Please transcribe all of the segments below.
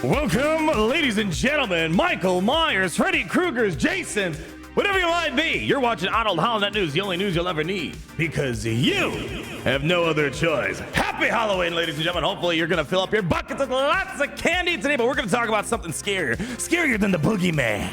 Welcome, ladies and gentlemen, Michael Myers, Freddy Krueger's, Jason's, whatever you might be. You're watching Arnold Holland News, the only news you'll ever need, because you have no other choice. Happy Halloween, ladies and gentlemen. Hopefully you're gonna fill up your buckets with lots of candy today, but we're gonna talk about something scarier than the boogeyman.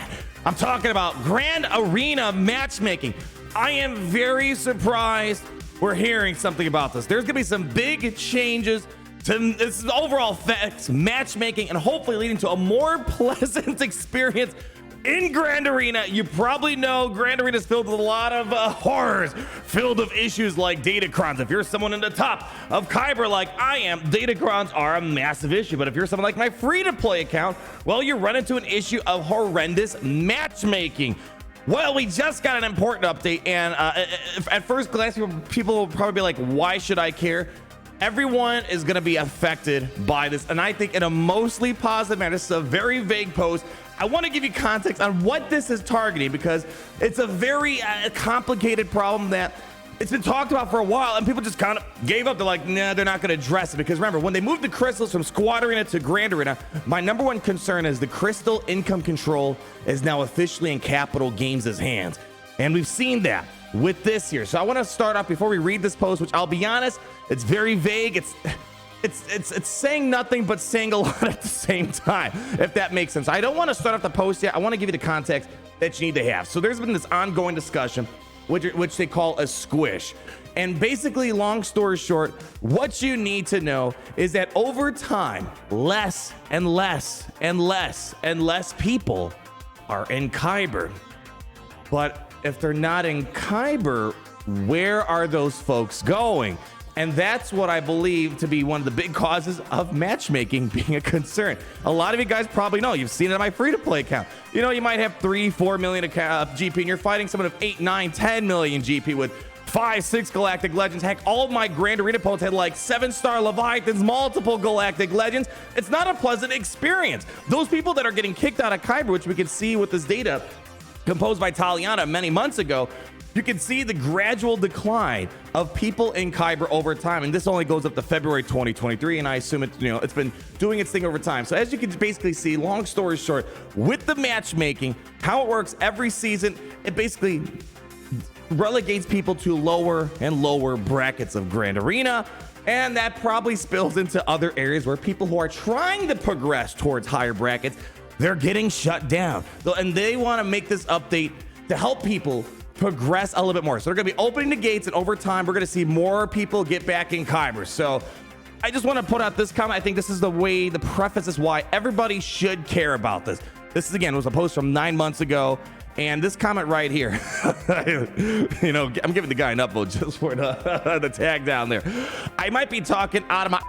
I'm talking about Grand Arena matchmaking. I am very surprised we're hearing something about this. There's gonna be some big changes to this overall effects, matchmaking, and hopefully leading to a more pleasant experience in Grand Arena. You probably know Grand Arena is filled with a lot of horrors, filled with issues like datacrons. If you're someone in the top of Kyber like I am, datacrons are a massive issue. But if you're someone like my free-to-play account, well, you run into an issue of horrendous matchmaking. Well, we just got an important update, and at first glance, people will probably be like, why should I care? Everyone is going to be affected by this, and I think in a mostly positive manner. This is a very vague post. I want to give you context on what this is targeting, because it's a very complicated problem that it's been talked about for a while, and people just kind of gave up. They're like, nah, they're not going to address it, because remember, when they moved the crystals from Squad Arena to Grand Arena, my number one concern is the crystal income control is now officially in Capital Games' hands, and we've seen that with this here. So I want to start off before we read this post, which I'll be honest, it's very vague. It's saying nothing but saying a lot at the same time, if that makes sense. I don't want to start off the post yet. I want to give you the context that you need to have. So there's been this ongoing discussion, which they call a squish. And basically, long story short, what you need to know is that over time, less and less and less and less people are in Kyber. But if they're not in Kyber, where are those folks going? And that's what I believe to be one of the big causes of matchmaking being a concern. A lot of you guys probably know. You've seen it on my free-to-play account. You know, you might have 3-4 million GP, and you're fighting someone of 8, 9, 10 million GP with 5, 6 Galactic Legends. Heck, all of my Grand Arena opponents had like 7-star Leviathans, multiple Galactic Legends. It's not a pleasant experience. Those people that are getting kicked out of Kyber, which we can see with this data composed by Taliana many months ago, you can see the gradual decline of people in Kyber over time, and this only goes up to February 2023, and I assume it's been doing its thing over time. So as you can basically see, long story short, with the matchmaking, how it works every season, it basically relegates people to lower and lower brackets of Grand Arena, and that probably spills into other areas where people who are trying to progress towards higher brackets, they're getting shut down. And they want to make this update to help people progress a little bit more. So they're going to be opening the gates, and over time, we're going to see more people get back in Kyber. So I just want to put out this comment. I think this is the way, the preface is why everybody should care about this. This is, again, was a post from 9 months ago. And this comment right here, you know, I'm giving the guy an upvote just for the tag down there. I might be talking out of my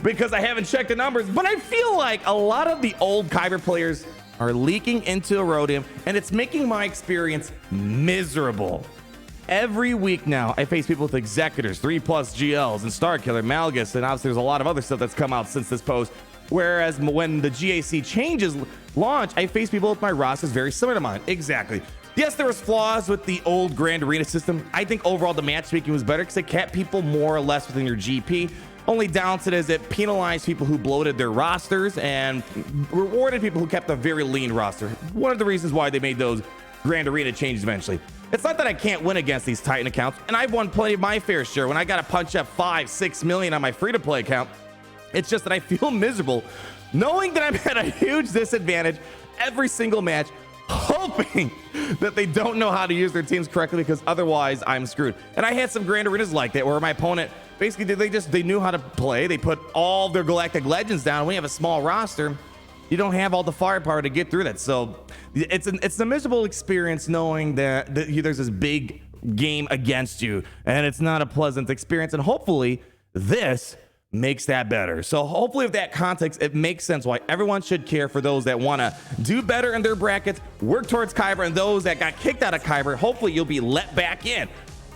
because I haven't checked the numbers, but I feel like a lot of the old Kyber players are leaking into Erodium, and it's making my experience miserable. Every week now, I face people with Executors, 3+ GLs, and Starkiller, Malgus, and obviously there's a lot of other stuff that's come out since this post. Whereas when the GAC changes launch, I face people with my rosters very similar to mine. Exactly. Yes, there was flaws with the old Grand Arena system. I think overall the matchmaking was better because it kept people more or less within your GP. Only downside is it penalized people who bloated their rosters and rewarded people who kept a very lean roster. One of the reasons why they made those Grand Arena changes eventually. It's not that I can't win against these Titan accounts, and I've won plenty of my fair share when I got to punch up 5-6 million on my free-to-play account. It's just that I feel miserable knowing that I'm at a huge disadvantage every single match, hoping that they don't know how to use their teams correctly, because otherwise I'm screwed. And I had some Grand Arenas like that where my opponent basically they knew how to play. They put all their Galactic Legends down. When you have a small roster, you don't have all the firepower to get through that. So it's a miserable experience knowing that there's this big game against you, and it's not a pleasant experience. And hopefully this makes that better. So hopefully with that context, it makes sense why everyone should care for those that want to do better in their brackets, work towards Kyber, and those that got kicked out of Kyber, hopefully you'll be let back in.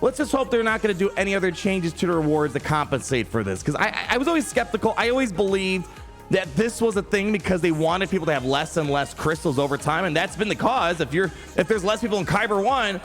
Let's just hope they're not going to do any other changes to the rewards to compensate for this, because I was always skeptical. I always believed that this was a thing because they wanted people to have less and less crystals over time, and that's been the cause. If there's less people in Kyber 1,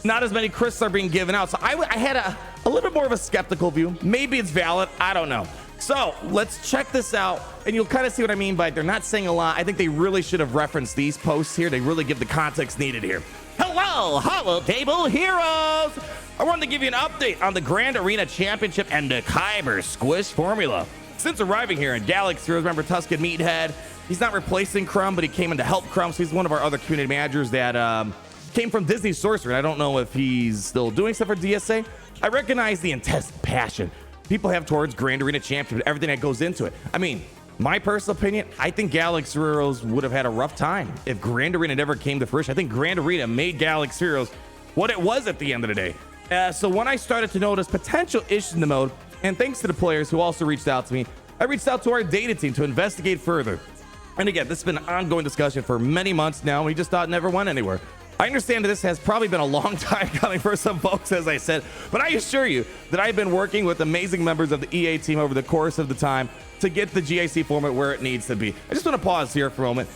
not as many crystals are being given out. So I had a little bit more of a skeptical view. Maybe it's valid, I don't know. So let's check this out, and you'll kind of see what I mean by they're not saying a lot. I think they really should have referenced these posts here. They really give the context needed here. Hello, Hollow Table Heroes! I wanted to give you an update on the Grand Arena Championship and the Kyber Squish formula. Since arriving here in Galaxy Heroes, remember Tuscan Meathead? He's not replacing Crumb, but he came in to help Crumb, so he's one of our other community managers that came from Disney Sorcery. I don't know if he's still doing stuff for DSA. I recognize the intense passion people have towards Grand Arena Championship, everything that goes into it. I mean, my personal opinion, I think Galaxy Heroes would have had a rough time if Grand Arena never came to fruition. I think Grand Arena made Galaxy Heroes what it was at the end of the day. So when I started to notice potential issues in the mode, and thanks to the players who also reached out to me, I reached out to our data team to investigate further. And again, this has been an ongoing discussion for many months now. We just thought it never went anywhere. I understand that this has probably been a long time coming for some folks, as I said, but I assure you that I've been working with amazing members of the EA team over the course of the time to get the GAC format where it needs to be. I just want to pause here for a moment.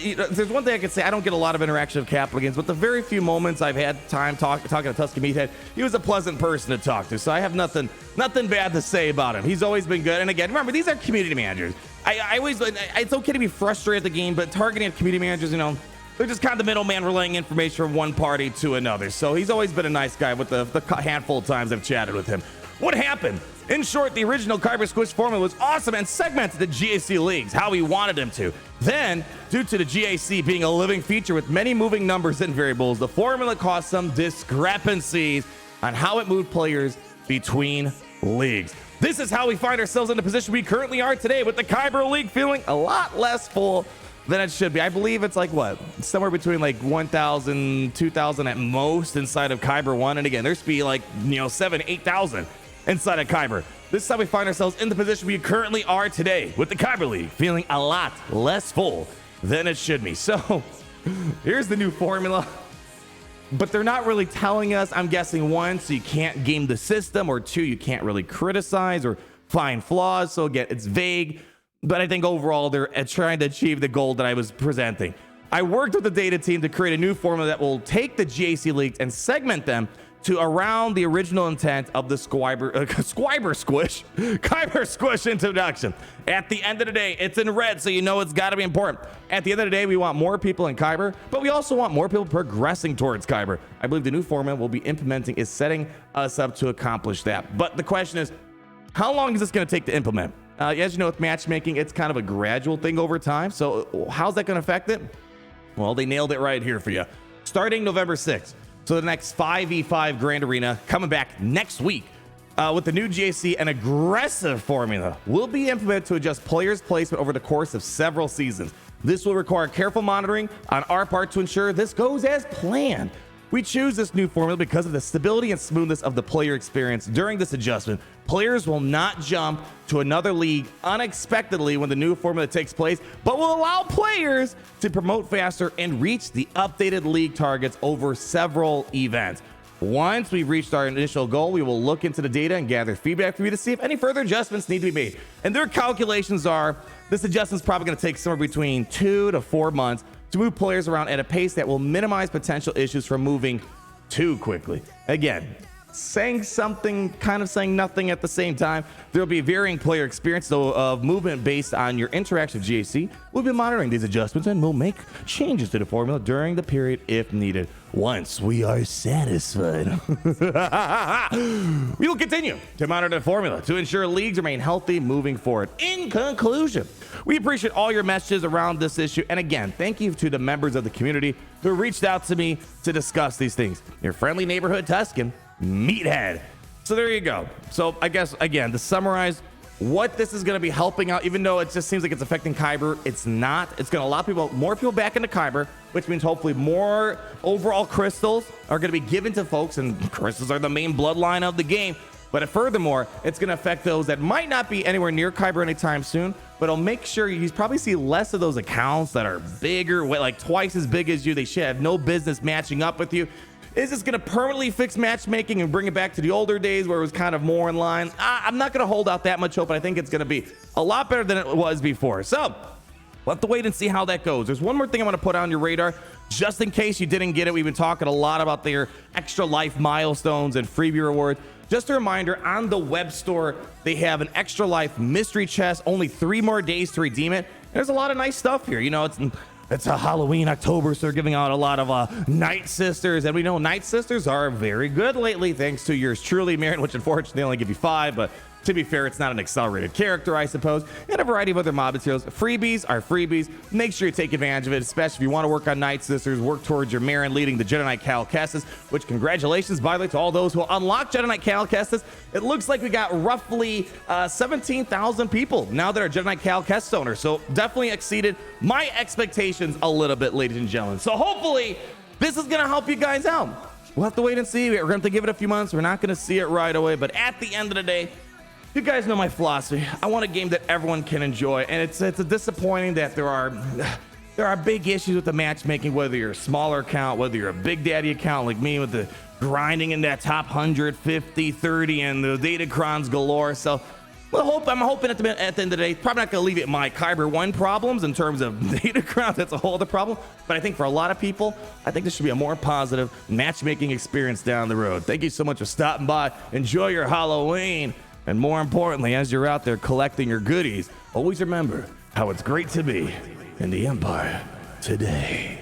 There's one thing I can say. I don't get a lot of interaction with Capital Games, but the very few moments I've had time talking to Tuscan Meathead, he was a pleasant person to talk to, so I have nothing bad to say about him. He's always been good. And again, remember, these are community managers. I always, it's okay to be frustrated at the game, but targeting at community managers, you know, they're just kind of the middleman relaying information from one party to another. So he's always been a nice guy with the handful of times I've chatted with him. What happened? In short, the original Kyber Squish formula was awesome and segmented the GAC leagues how we wanted them to. Then, due to the GAC being a living feature with many moving numbers and variables, the formula caused some discrepancies on how it moved players between leagues. This is how we find ourselves in the position we currently are today, with the Kyber League feeling a lot less full than it should be. I believe it's like what? Somewhere between like 1,000, 2,000 at most inside of Kyber 1. And again, there's be like, 7,000, 8,000 inside of Kyber. This is how we find ourselves in the position we currently are today, with the Kyber League feeling a lot less full than it should be. So here's the new formula. But they're not really telling us, I'm guessing, one, so you can't game the system, or two, you can't really criticize or find flaws. So again, it's vague. But I think overall, they're trying to achieve the goal that I was presenting. I worked with the data team to create a new formula that will take the GAC leagues and segment them to around the original intent of the Kyber Squish introduction. At the end of the day, it's in red, so you know it's got to be important. At the end of the day, we want more people in Kyber, but we also want more people progressing towards Kyber. I believe the new formula we'll be implementing is setting us up to accomplish that. But the question is, how long is this going to take to implement? As you know, with matchmaking, it's kind of a gradual thing over time. So how's that going to affect it? Well, they nailed it right here for you. Starting November 6th. So the next 5v5 Grand Arena coming back next week with the new GAC, an aggressive formula will be implemented to adjust players' placement over the course of several seasons. This will require careful monitoring on our part to ensure this goes as planned. We choose this new formula because of the stability and smoothness of the player experience during this adjustment. Players will not jump to another league unexpectedly when the new formula takes place, but will allow players to promote faster and reach the updated league targets over several events. Once we've reached our initial goal, we will look into the data and gather feedback from you to see if any further adjustments need to be made. And their calculations are, this adjustment is probably going to take somewhere between 2 to 4 months to move players around at a pace that will minimize potential issues from moving too quickly. Again, saying something, kind of saying nothing at the same time. There'll be varying player experience though of movement based on your interaction with GAC. We'll be monitoring these adjustments and we'll make changes to the formula during the period if needed. Once we are satisfied, we will continue to monitor the formula to ensure leagues remain healthy moving forward. In conclusion, we appreciate all your messages around this issue. And again, thank you to the members of the community who reached out to me to discuss these things. Your friendly neighborhood Tuscan Meathead. So there you go. So I guess, again, to summarize what this is going to be helping out, even though it just seems like it's affecting Kyber, it's not. It's going to allow more people back into Kyber, which means hopefully more overall crystals are going to be given to folks, and crystals are the main bloodline of the game. But furthermore, it's going to affect those that might not be anywhere near Kyber anytime soon, but it'll make sure you probably see less of those accounts that are bigger, like twice as big as you. They should have no business matching up with you. Is this going to permanently fix matchmaking and bring it back to the older days where it was kind of more in line? I'm not going to hold out that much hope, but I think it's going to be a lot better than it was before. So we'll have to wait and see how that goes. There's one more thing I want to put on your radar. Just in case you didn't get it, we've been talking a lot about their extra life milestones and freebie rewards. Just a reminder, on the web store, they have an extra life mystery chest, only 3 more days to redeem it. There's a lot of nice stuff here. You know, it's a Halloween October, so they're giving out a lot of Night Sisters, and we know Night Sisters are very good lately, thanks to yours truly, Marion, which unfortunately they only give you 5, but to be fair, it's not an accelerated character, I suppose, and a variety of other mob materials. Freebies are freebies. Make sure you take advantage of it, especially if you want to work on Night Sisters, work towards your Marin leading the Jedi Knight Cal Kestis, which congratulations, by the way, to all those who unlock Jedi Knight Cal Kestis. It looks like we got roughly 17,000 people now that are Jedi Knight Cal Kestis owners, so definitely exceeded my expectations a little bit, ladies and gentlemen. So hopefully, this is going to help you guys out. We'll have to wait and see. We're going to have to give it a few months. We're not going to see it right away, but at the end of the day, you guys know my philosophy. I want a game that everyone can enjoy, and it's disappointing that there are big issues with the matchmaking, whether you're a smaller account, whether you're a big daddy account like me with the grinding in that top 150, 30, and the data crons galore. So I'm hoping at the end of the day, probably not going to leave it my Kyber 1 problems in terms of data crowns. That's a whole other problem. But I think for a lot of people, I think this should be a more positive matchmaking experience down the road. Thank you so much for stopping by. Enjoy your Halloween. And more importantly, as you're out there collecting your goodies, always remember how it's great to be in the Empire today.